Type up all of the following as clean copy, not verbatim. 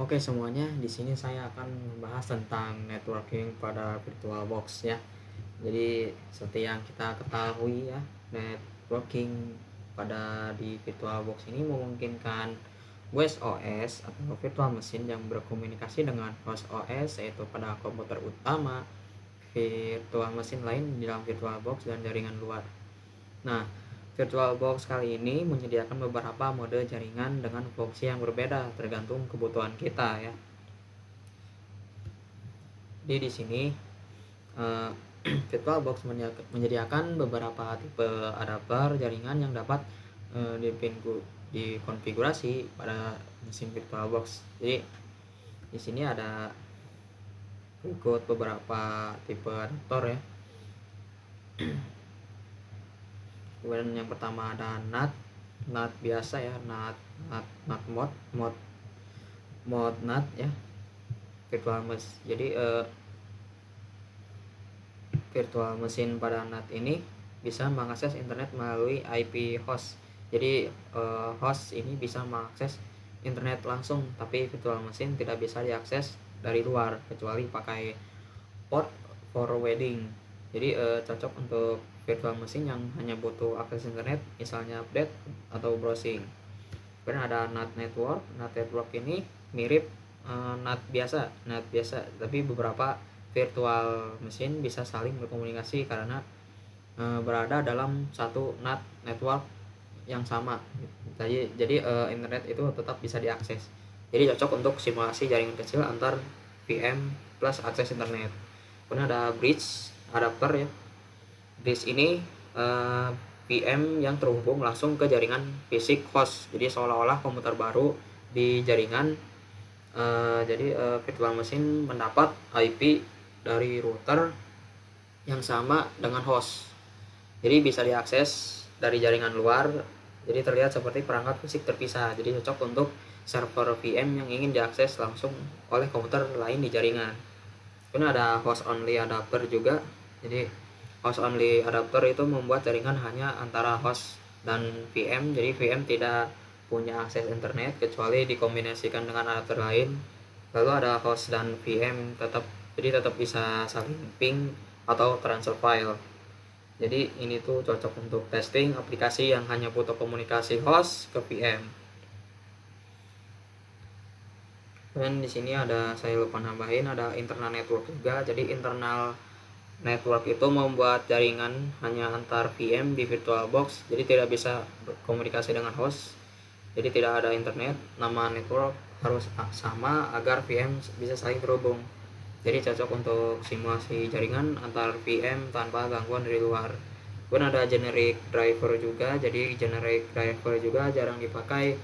Oke semuanya, di sini saya akan membahas tentang networking pada VirtualBox ya. Jadi seperti yang kita ketahui ya, networking pada di VirtualBox ini memungkinkan West OS atau virtual machine yang berkomunikasi dengan host OS, yaitu pada komputer utama, virtual machine lain di dalam VirtualBox dan jaringan luar. Nah, VirtualBox kali ini menyediakan beberapa mode jaringan dengan fungsi yang berbeda tergantung kebutuhan kita ya. Jadi di sini VirtualBox menyediakan beberapa tipe adapter jaringan yang dapat dikonfigurasi pada mesin VirtualBox. Jadi di sini ada berikut beberapa tipe adapter ya. Kemudian yang pertama ada NAT biasa ya, NAT mode NAT ya, virtual mesh. Jadi virtual mesin pada NAT ini bisa mengakses internet melalui IP host. Jadi host ini bisa mengakses internet langsung, tapi virtual mesin tidak bisa diakses dari luar kecuali pakai port forwarding. Jadi cocok untuk virtual machine yang hanya butuh akses internet, misalnya update atau browsing. Kemudian ada NAT network. NAT network ini mirip NAT biasa, tapi beberapa virtual machine bisa saling berkomunikasi karena berada dalam satu NAT network yang sama. Jadi internet itu tetap bisa diakses. Jadi cocok untuk simulasi jaringan kecil antar VM plus akses internet. Kemudian ada bridge adapter ya. Bridge ini VM yang terhubung langsung ke jaringan fisik host. Jadi seolah-olah komputer baru di jaringan. Jadi virtual machine mendapat IP dari router yang sama dengan host. Jadi bisa diakses dari jaringan luar. Jadi terlihat seperti perangkat fisik terpisah. Jadi cocok untuk server VM yang ingin diakses langsung oleh komputer lain di jaringan. Kemudian ada host only adapter juga. Jadi host only adapter itu membuat jaringan hanya antara host dan VM. Jadi VM tidak punya akses internet kecuali dikombinasikan dengan adapter lain. Lalu ada host dan VM tetap bisa saling ping atau transfer file. Jadi ini tuh cocok untuk testing aplikasi yang hanya butuh komunikasi host ke VM. Dan di sini saya lupa nambahin, ada internal network juga. Jadi internal network itu membuat jaringan hanya antar VM di VirtualBox, jadi tidak bisa berkomunikasi dengan host. Jadi tidak ada internet. Nama network harus sama agar VM bisa saling terhubung. Jadi cocok untuk simulasi jaringan antar VM tanpa gangguan dari luar. Kemudian ada generic driver juga. Jadi generic driver juga jarang dipakai.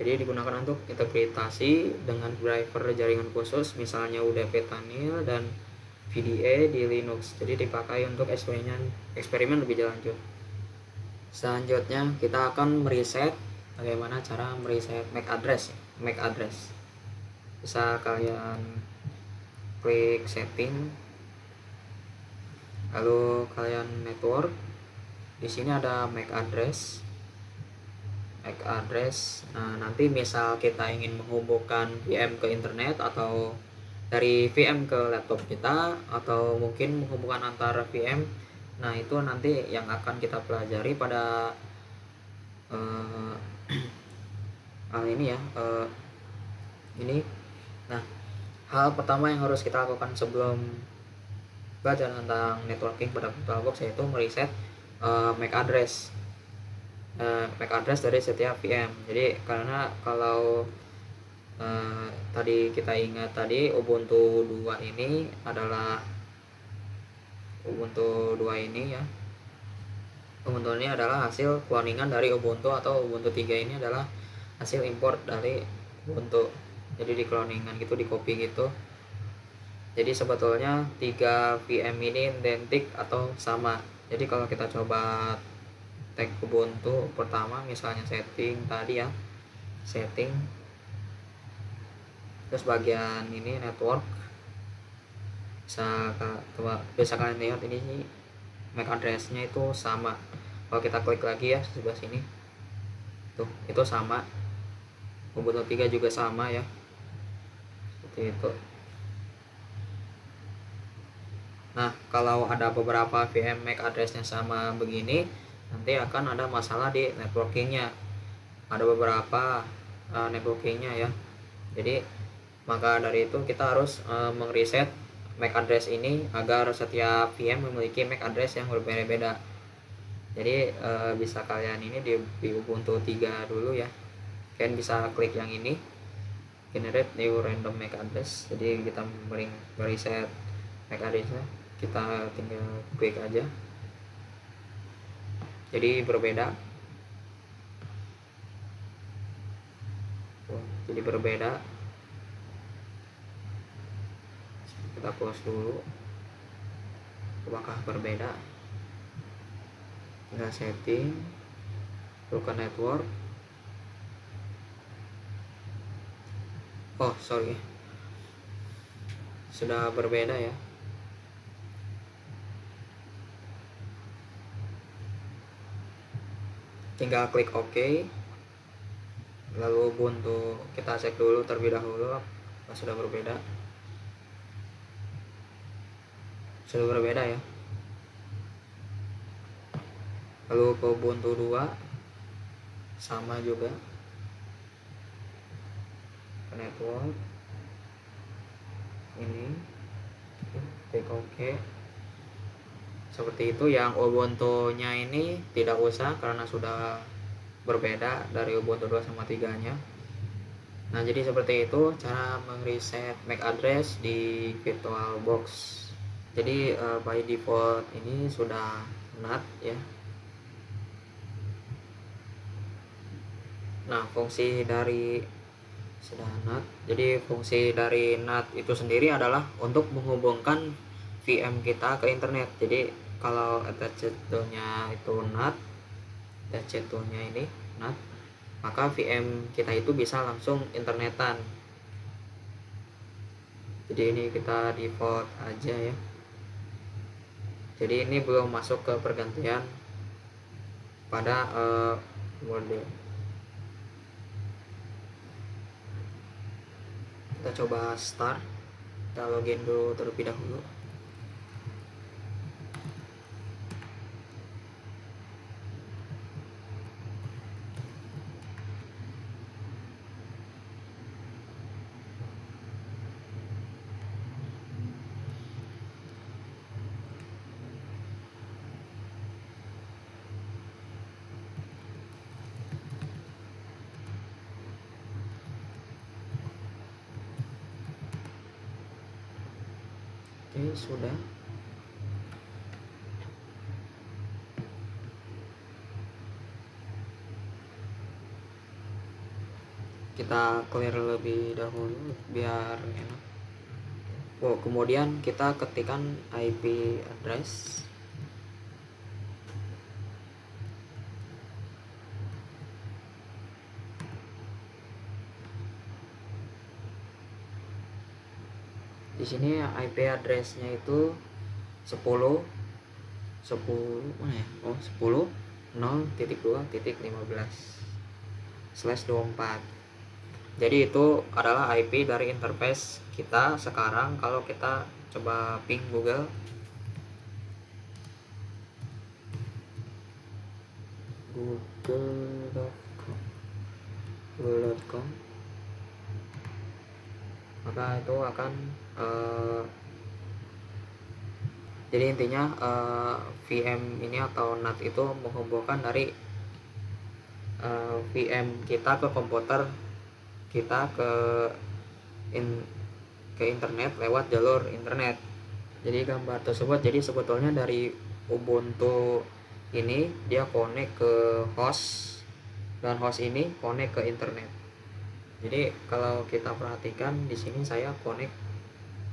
Jadi digunakan untuk integrasi dengan driver jaringan khusus, misalnya UDP Tunnel dan VDA di Linux. Jadi dipakai untuk eksperimen lebih lanjut. Selanjutnya kita akan mereset. Bagaimana cara mereset MAC address? Bisa kalian klik setting, lalu kalian network. Di sini ada MAC address. Nah, nanti misal kita ingin menghubungkan VM ke internet atau dari VM ke laptop kita, atau mungkin menghubungkan antara VM. Nah, itu nanti yang akan kita pelajari pada hal ini ya. Ini. Nah, hal pertama yang harus kita lakukan sebelum belajar tentang networking pada VirtualBox yaitu mereset MAC address. MAC address dari setiap VM. Jadi karena kalau tadi kita ingat tadi Ubuntu 2 ini adalah Ubuntu 2 ini ya. Ubuntu ini adalah hasil cloningan dari Ubuntu, atau Ubuntu 3 ini adalah hasil import dari Ubuntu. Jadi di cloningan gitu, di copy gitu. Jadi sebetulnya 3 VM ini identik atau sama. Jadi kalau kita coba tag Ubuntu pertama, misalnya setting tadi ya, setting, terus bagian ini network, bisa kalian lihat ini MAC address-nya itu sama. Kalau kita klik lagi ya sebelah sini, tuh itu sama. Ubuntu 3 juga sama ya. seperti itu. Nah, kalau ada beberapa VM MAC addressnya sama begini, nanti akan ada masalah di networkingnya. Ada beberapa networkingnya ya. Jadi maka dari itu kita harus mengreset MAC address ini agar setiap VM memiliki MAC address yang berbeda-beda. Jadi bisa kalian ini di Ubuntu 3 dulu ya. Kalian bisa klik yang ini, generate new random MAC address. Jadi kita mereset MAC addressnya, kita tinggal klik aja. Jadi berbeda. Jadi berbeda. Kita close dulu. Apakah berbeda? Tinggal setting, buka network. Oh sorry, sudah berbeda ya. Tinggal klik OK. Lalu Ubuntu kita cek dulu terlebih dahulu apakah sudah berbeda. Sudah berbeda ya. Lalu ke Ubuntu 2 sama juga, ke network ini, klik OK. Seperti itu. Yang Ubuntu nya ini tidak usah karena sudah berbeda dari Ubuntu 2 sama 3 nya. Nah jadi seperti itu cara mereset MAC address di VirtualBox. Jadi by default ini sudah NAT ya. Nah fungsi dari sudah NAT. Jadi fungsi dari NAT itu sendiri adalah untuk menghubungkan VM kita ke internet. Jadi kalau attached-nya itu NAT, attached-nya ini NAT, maka VM kita itu bisa langsung internetan. Jadi ini kita default aja ya. Jadi ini belum masuk ke pergantian pada mode. Kita coba start, kita login dulu terlebih dahulu. Oke, sudah. Kita clear lebih dahulu biar enak. Oh, kemudian kita ketikkan IP address. Di sini IP addressnya itu 10 mana ya? Oh 10 0.2.15/24. Jadi itu adalah IP dari interface kita sekarang. Kalau kita coba ping Google, google.com, maka itu akan jadi intinya VM ini atau NAT itu menghubungkan dari VM kita ke komputer kita ke internet lewat jalur internet. Jadi gambar tersebut, jadi sebetulnya dari Ubuntu ini dia connect ke host, dan host ini connect ke internet. Jadi kalau kita perhatikan di sini saya connect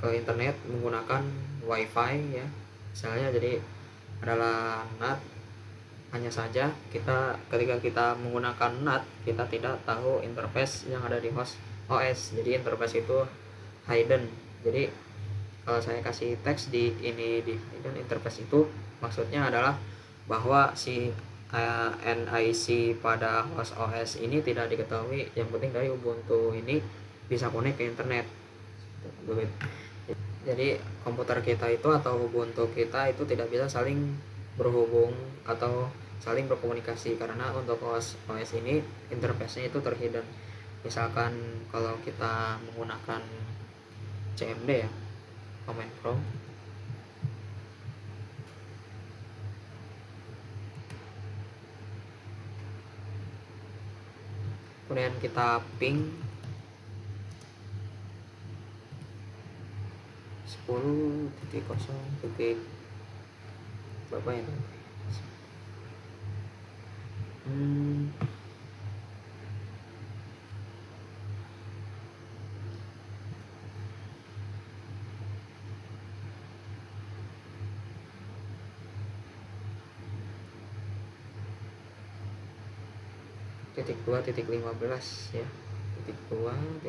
ke internet menggunakan WiFi ya, misalnya. Jadi adalah NAT. Hanya saja kita ketika kita menggunakan NAT, kita tidak tahu interface yang ada di host OS. Jadi interface itu hidden. Jadi kalau saya kasih teks di ini di hidden interface, itu maksudnya adalah bahwa si NIC pada host OS ini tidak diketahui. Yang penting dari Ubuntu ini bisa connect ke internet. Jadi komputer kita itu atau Ubuntu kita itu tidak bisa saling berhubung atau saling berkomunikasi, karena untuk OS ini interface-nya itu terhidden. Misalkan kalau kita menggunakan CMD ya, command prompt, kemudian kita ping 10.0. Berapa ya? Titik 2.15 ya, titik 2.15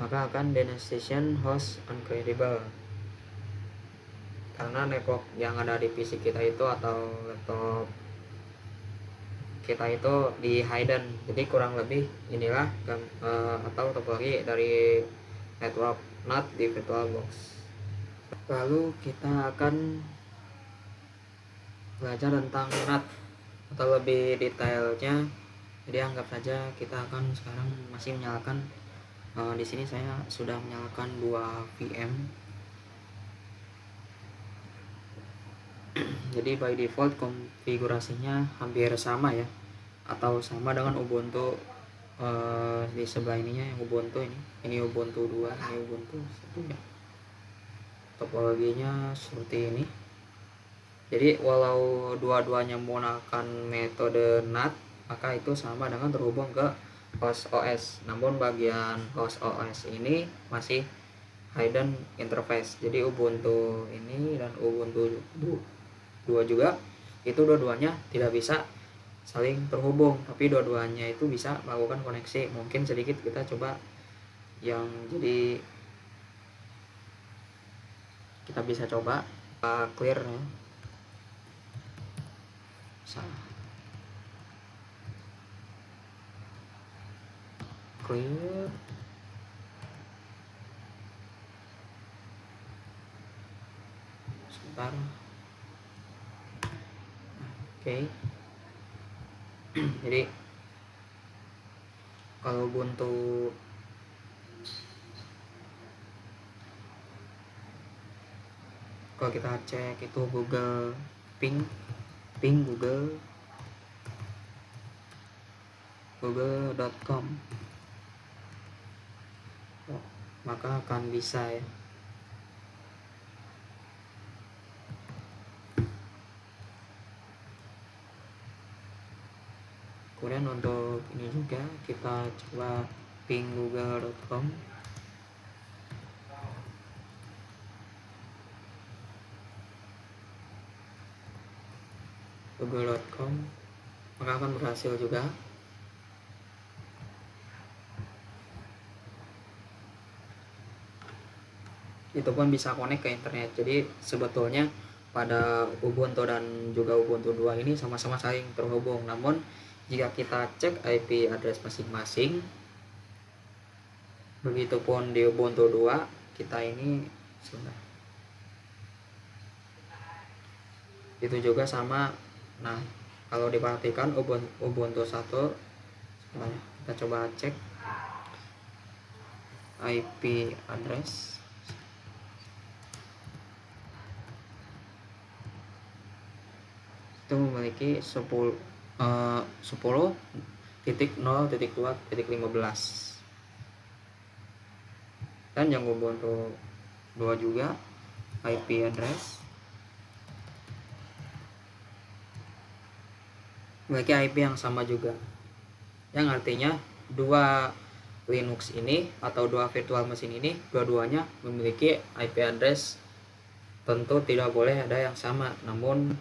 maka akan destination host uncreatable, karena network yang ada di PC kita itu atau laptop kita itu di hidden. Jadi kurang lebih inilah atau topologi dari network NAT di VirtualBox. Lalu kita akan belajar tentang NAT atau lebih detailnya. Jadi anggap saja kita akan sekarang masih menyalakan di sini saya sudah menyalakan 2 VM. Jadi by default konfigurasinya hampir sama ya, atau sama dengan Ubuntu di sebelah ininya yang Ubuntu ini Ubuntu 2, ini Ubuntu 1 ya. Topologinya seperti ini. Jadi walau dua-duanya menggunakan metode NAT, maka itu sama dengan terhubung ke host OS. Namun bagian host OS ini masih hidden interface. Jadi Ubuntu ini dan Ubuntu 2 juga itu dua-duanya tidak bisa saling terhubung, tapi dua-duanya itu bisa melakukan koneksi. Mungkin sedikit kita coba yang jadi kita bisa coba clear ya. Salah. Clear. Sebentar. Oke. Jadi kalau Ubuntu kalau kita cek itu Google ping google.com, maka akan bisa ya. Kemudian untuk ini juga kita coba ping google.com. google.com, maka akan berhasil juga. Itu pun bisa connect ke internet. Jadi sebetulnya pada Ubuntu dan juga Ubuntu 2 ini sama-sama saling terhubung. Namun jika kita cek IP address masing-masing, begitupun di Ubuntu 2 kita ini sebentar, itu juga sama. Nah, kalau diperhatikan Ubuntu 1, kita coba cek IP address. Itu memiliki 10.0.2.15, dan yang Ubuntu 2 juga IP address memiliki IP yang sama juga, yang artinya dua Linux ini atau dua virtual machine ini dua-duanya memiliki IP address. Tentu tidak boleh ada yang sama, namun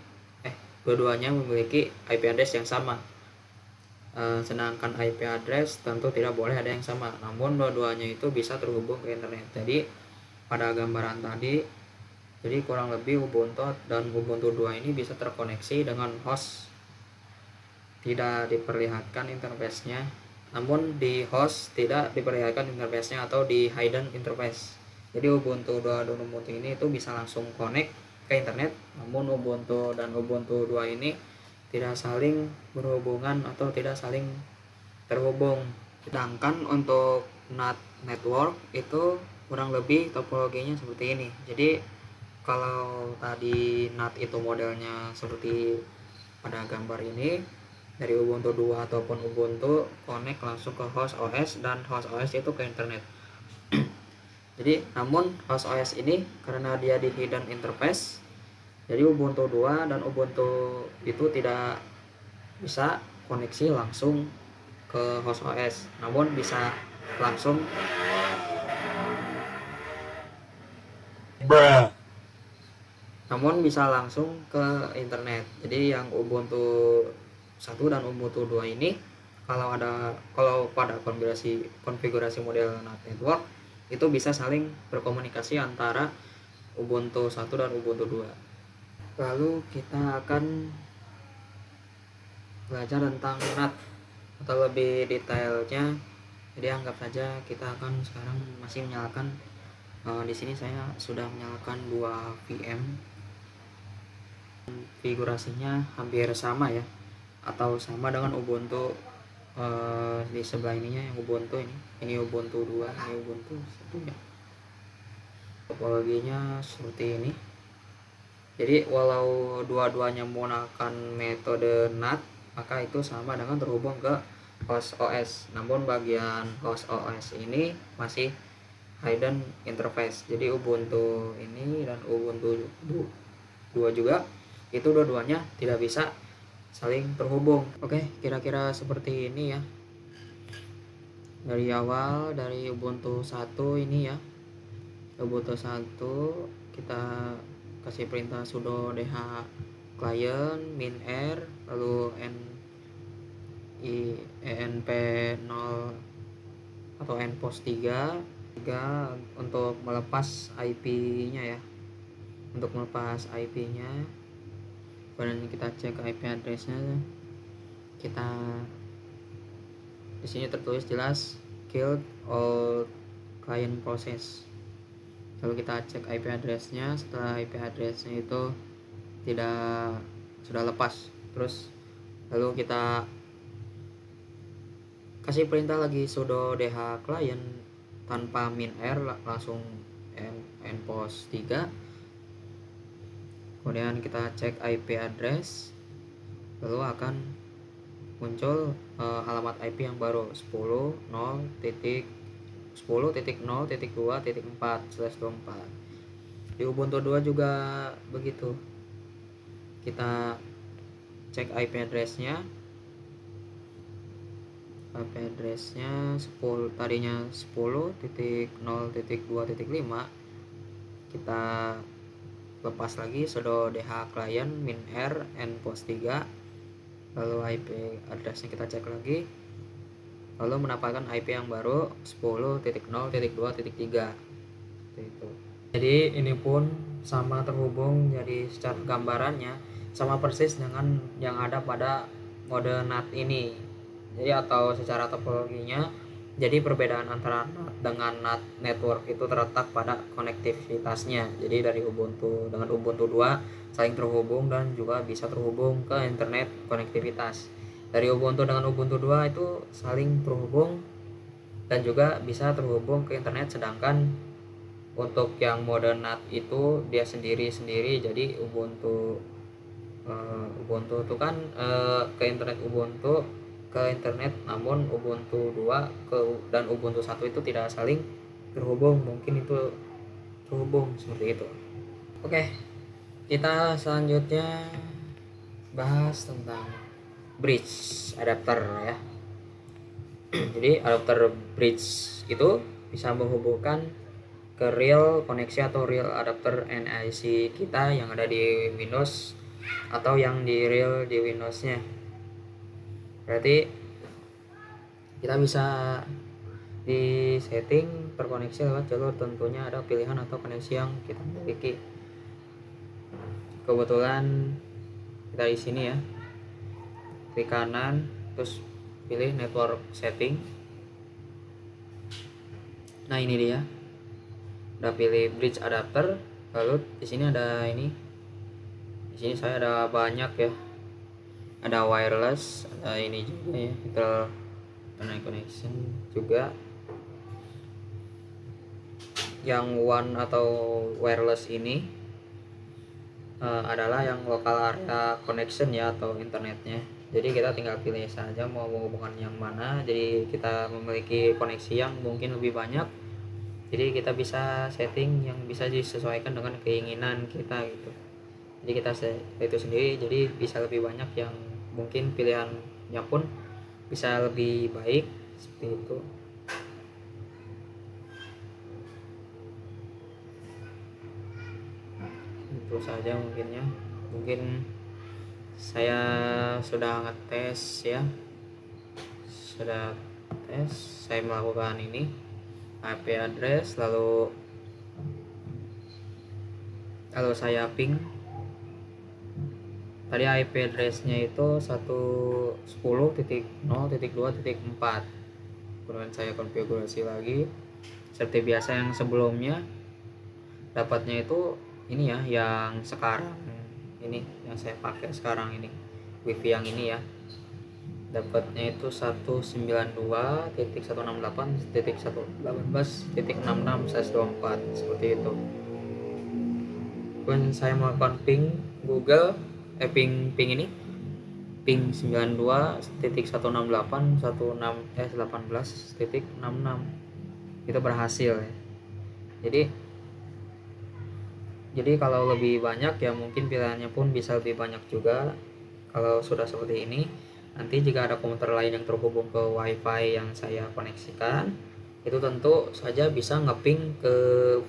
dua-duanya memiliki IP address yang sama. Sedangkan IP address tentu tidak boleh ada yang sama, namun dua-duanya itu bisa terhubung ke internet. Jadi pada gambaran tadi Jadi kurang lebih Ubuntu dan Ubuntu 2 ini bisa terkoneksi dengan host. Tidak diperlihatkan interface-nya, namun di host tidak diperlihatkan interface-nya atau di hidden interface. Jadi Ubuntu 2 dan Ubuntu ini itu bisa langsung connect ke internet, namun Ubuntu dan Ubuntu 2 ini tidak saling berhubungan atau tidak saling terhubung. Sedangkan untuk NAT network itu kurang lebih topologinya seperti ini. Jadi kalau tadi NAT itu modelnya seperti pada gambar ini, dari Ubuntu 2 ataupun Ubuntu connect langsung ke host OS dan host OS itu ke internet. Jadi namun host OS ini karena dia di hidden interface, jadi Ubuntu 2 dan Ubuntu itu tidak bisa koneksi langsung ke host OS, namun bisa langsung ke internet. Jadi yang Ubuntu 1 dan Ubuntu 2 ini kalau pada konfigurasi model NAT network itu bisa saling berkomunikasi antara Ubuntu 1 dan Ubuntu 2. Lalu kita akan belajar tentang NAT atau lebih detailnya. Jadi anggap saja kita akan sekarang masih menyalakan di sini saya sudah menyalakan 2 VM. Konfigurasinya hampir sama ya, atau sama dengan Ubuntu di sebelah ininya yang Ubuntu ini Ubuntu 2, ini Ubuntu 1 ya. Topologinya seperti ini. Jadi walau dua-duanya menggunakan metode NAT, maka itu sama dengan terhubung ke host OS. Namun bagian host OS ini masih hidden interface. Jadi Ubuntu ini dan Ubuntu 2 juga itu dua-duanya tidak bisa saling terhubung. Oke, kira-kira seperti ini ya. Dari awal dari Ubuntu 1 ini ya. Ubuntu 1 kita kasih perintah sudo dh client -r lalu enp 0 atau npost 3 untuk melepas IP-nya ya. Untuk melepas IP-nya, kemudian kita cek IP address-nya. Kita di sini tertulis jelas killed all client process. Lalu kita cek IP address-nya. Setelah IP address-nya itu sudah lepas, terus lalu kita kasih perintah lagi sudo dh client tanpa -r, langsung npost 3. Kemudian kita cek IP address, lalu akan muncul alamat IP yang baru 10.0.0.2.4/24. Di Ubuntu 2 juga begitu. Kita cek IP address-nya. IP address-nya 10, tadinya 10.0.2.5. Kita lepas lagi sudo dh client -r npost 3. Lalu IP address-nya kita cek lagi, lalu mendapatkan IP yang baru 10.0.2.3 itu. Jadi ini pun sama terhubung, jadi secara gambarannya sama persis dengan yang ada pada mode NAT ini. Jadi atau secara topologinya, jadi perbedaan antara NAT dengan NAT network itu terletak pada konektivitasnya. Jadi dari Ubuntu dengan Ubuntu 2 saling terhubung dan juga bisa terhubung ke internet konektivitas. Dari Ubuntu dengan Ubuntu 2 itu saling terhubung dan juga bisa terhubung ke internet, sedangkan untuk yang mode NAT itu dia sendiri-sendiri. Jadi Ubuntu itu kan ke internet Ubuntu ke internet, namun Ubuntu 2 dan Ubuntu 1 itu tidak saling terhubung. Mungkin itu terhubung seperti itu. Oke, kita selanjutnya bahas tentang bridge adapter ya. Jadi adapter bridge itu bisa menghubungkan ke real koneksi atau real adapter NIC kita yang ada di Windows atau yang di real di Windows-nya. Berarti kita bisa di setting terkoneksi lewat jalur, tentunya ada pilihan atau koneksi yang kita miliki. kebetulan kita di sini ya, klik kanan terus pilih network setting. Nah ini dia, udah pilih bridge adapter. Lalu di sini ada ini, di sini saya ada banyak ya, ada wireless, ada ini juga ya, internet connection juga. Yang one atau wireless ini adalah yang local area connection ya, atau internetnya. Jadi kita tinggal pilih saja mau menghubungkan yang mana. Jadi kita memiliki koneksi yang mungkin lebih banyak, jadi kita bisa setting yang bisa disesuaikan dengan keinginan kita gitu. Jadi kita itu sendiri, jadi bisa lebih banyak, yang mungkin pilihannya pun bisa lebih baik seperti itu. Itu saja mungkinnya. Mungkin saya sudah ngetes ya, sudah tes, saya melakukan ini IP address, lalu saya ping. Tadi IP addressnya itu 110.0.2.4. Kemudian saya konfigurasi lagi seperti biasa yang sebelumnya. Dapatnya itu ini ya, yang sekarang ini, yang saya pakai sekarang ini, wifi yang ini ya. Dapatnya itu 192.168.118.66/24 seperti itu. Kemudian saya melakukan ping Google, ping ini, ping 92.168.18.66 itu berhasil ya. Jadi kalau lebih banyak ya mungkin pilihannya pun bisa lebih banyak juga. Kalau sudah seperti ini, nanti jika ada komputer lain yang terhubung ke wifi yang saya koneksikan, itu tentu saja bisa ngeping ke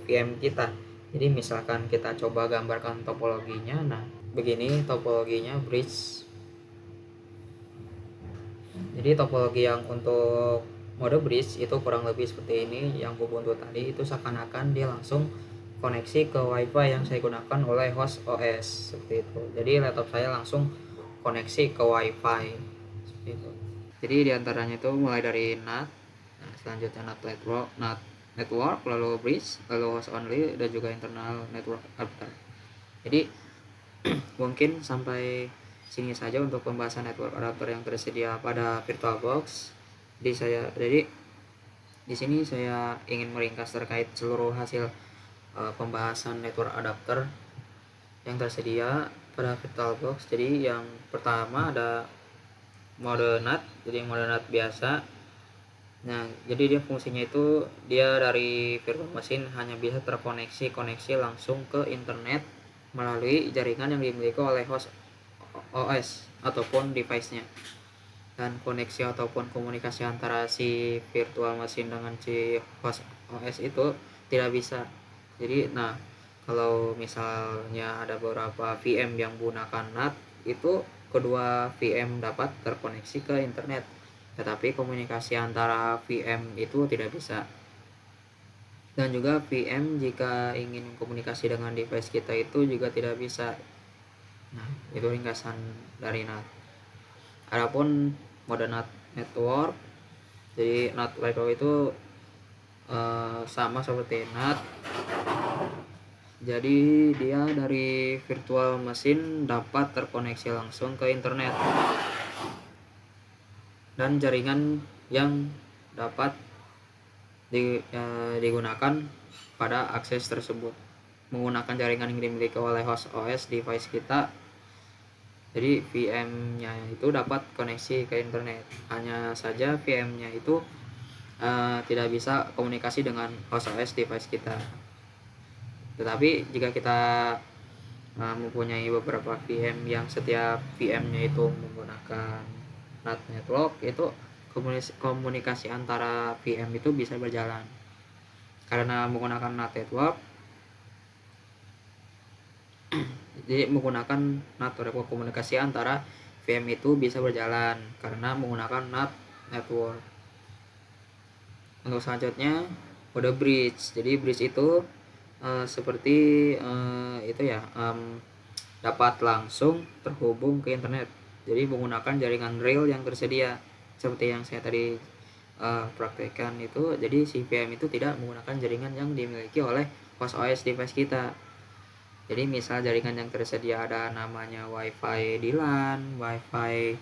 VM kita. Jadi misalkan kita coba gambarkan topologinya. Nah begini topologinya bridge. Jadi topologi yang untuk mode bridge itu kurang lebih seperti ini. Yang Ubuntu tadi itu seakan-akan dia langsung koneksi ke wifi yang saya gunakan oleh host OS seperti itu. Jadi laptop saya langsung koneksi ke wifi seperti itu. Jadi diantaranya itu mulai dari NAT, selanjutnya NAT network, lalu bridge, lalu host only, dan juga internal network adapter. Jadi mungkin sampai sini saja untuk pembahasan network adapter yang tersedia pada VirtualBox. Jadi di sini saya ingin meringkas terkait seluruh hasil pembahasan network adapter yang tersedia pada VirtualBox. Jadi yang pertama ada mode NAT. Jadi mode NAT biasa. Nah, jadi dia fungsinya itu dia dari virtual machine hanya bisa koneksi langsung ke internet melalui jaringan yang dimiliki oleh host OS ataupun device-nya. Dan koneksi ataupun komunikasi antara si virtual machine dengan si host OS itu tidak bisa. Jadi kalau misalnya ada beberapa VM yang menggunakan NAT, itu kedua VM dapat terkoneksi ke internet, tetapi komunikasi antara VM itu tidak bisa. Dan juga VM jika ingin komunikasi dengan device kita itu juga tidak bisa. Nah, itu ringkasan dari NAT. Adapun mode NAT network, jadi NAT network itu sama seperti NAT. Jadi dia dari virtual machine dapat terkoneksi langsung ke internet, dan jaringan yang dapat digunakan pada akses tersebut menggunakan jaringan yang dimiliki oleh host OS device kita. Jadi VM-nya itu dapat koneksi ke internet, hanya saja VM-nya itu tidak bisa komunikasi dengan host OS device kita. Tetapi jika kita mempunyai beberapa VM yang setiap VM-nya itu menggunakan NAT network, itu komunikasi antara VM itu bisa berjalan. Karena menggunakan NAT network, jadi menggunakan NAT network, komunikasi antara VM itu bisa berjalan karena menggunakan NAT network. Untuk selanjutnya mode bridge. Jadi bridge itu seperti itu ya, dapat langsung terhubung ke internet. Jadi menggunakan jaringan real yang tersedia seperti yang saya tadi praktekkan itu. Jadi si VM itu tidak menggunakan jaringan yang dimiliki oleh host OS device kita. Jadi misal jaringan yang tersedia ada namanya WiFi di LAN, WiFi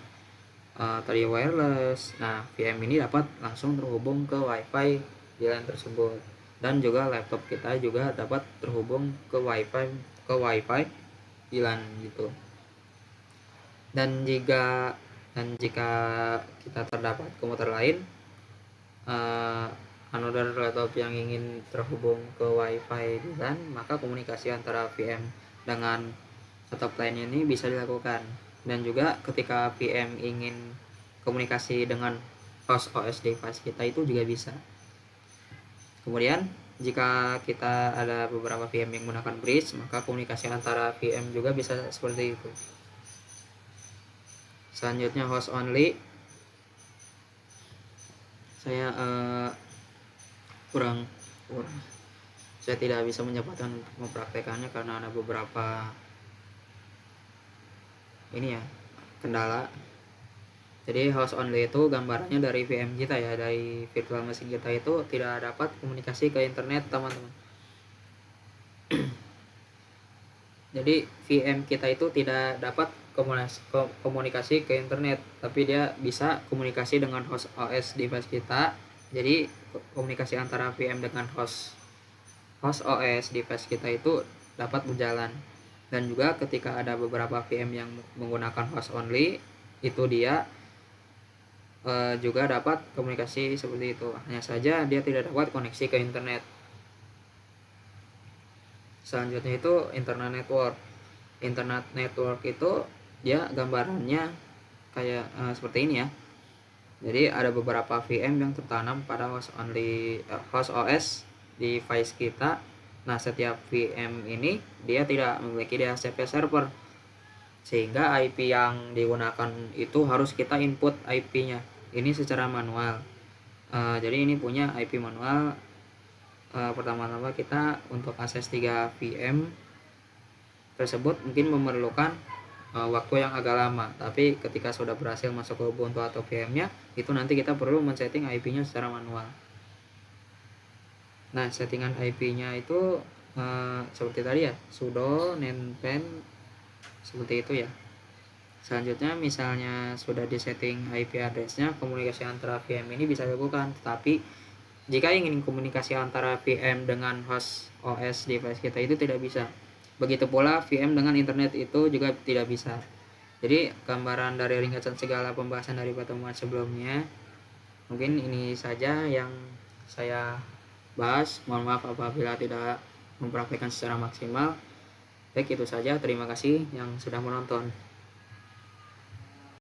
tadi wireless. Nah, VM ini dapat langsung terhubung ke WiFi di LAN tersebut. Dan juga laptop kita juga dapat terhubung ke WiFi di LAN gitu. Dan jika kita terdapat komputer lain, another laptop yang ingin terhubung ke WiFi di LAN, maka komunikasi antara VM dengan laptop lain ini bisa dilakukan. Dan juga ketika VM ingin komunikasi dengan host OS device kita itu juga bisa. Kemudian jika kita ada beberapa VM yang menggunakan bridge, maka komunikasi antara VM juga bisa seperti itu. Selanjutnya host only, saya kurang saya tidak bisa menyempatkan mempraktekannya karena ada beberapa kendala. Jadi host only itu gambarannya dari VM kita ya, dari virtual machine kita itu tidak dapat komunikasi ke internet, teman-teman. Jadi VM kita itu tidak dapat komunikasi ke internet, tapi dia bisa komunikasi dengan host OS device kita. Jadi komunikasi antara VM dengan host OS device kita itu dapat berjalan. Dan juga ketika ada beberapa VM yang menggunakan host only, itu dia juga dapat komunikasi seperti itu. Hanya saja dia tidak dapat koneksi ke internet. Selanjutnya itu internet network. Internet network itu dia gambarannya kayak seperti ini ya. Jadi ada beberapa VM yang tertanam pada host OS device kita. Nah, setiap VM ini dia tidak memiliki DHCP server, sehingga IP yang digunakan itu harus kita input IP-nya ini secara manual. Jadi ini punya IP manual. Pertama-tama kita untuk akses 3 VM tersebut mungkin memerlukan waktu yang agak lama, tapi ketika sudah berhasil masuk ke Ubuntu atau VM-nya, itu nanti kita perlu men-setting IP-nya secara manual. Nah, settingan IP-nya itu seperti tadi ya, sudo netpen seperti itu ya. Selanjutnya misalnya sudah disetting IP address-nya, komunikasi antara VM ini bisa dilakukan. Tetapi jika ingin komunikasi antara VM dengan host OS device kita itu tidak bisa. Begitu pula VM dengan internet itu juga tidak bisa. Jadi gambaran dari ringkasan segala pembahasan dari pertemuan sebelumnya, mungkin ini saja yang saya bahas. Mohon maaf apabila tidak mempraktikkan secara maksimal. Baik, itu saja. Terima kasih yang sudah menonton.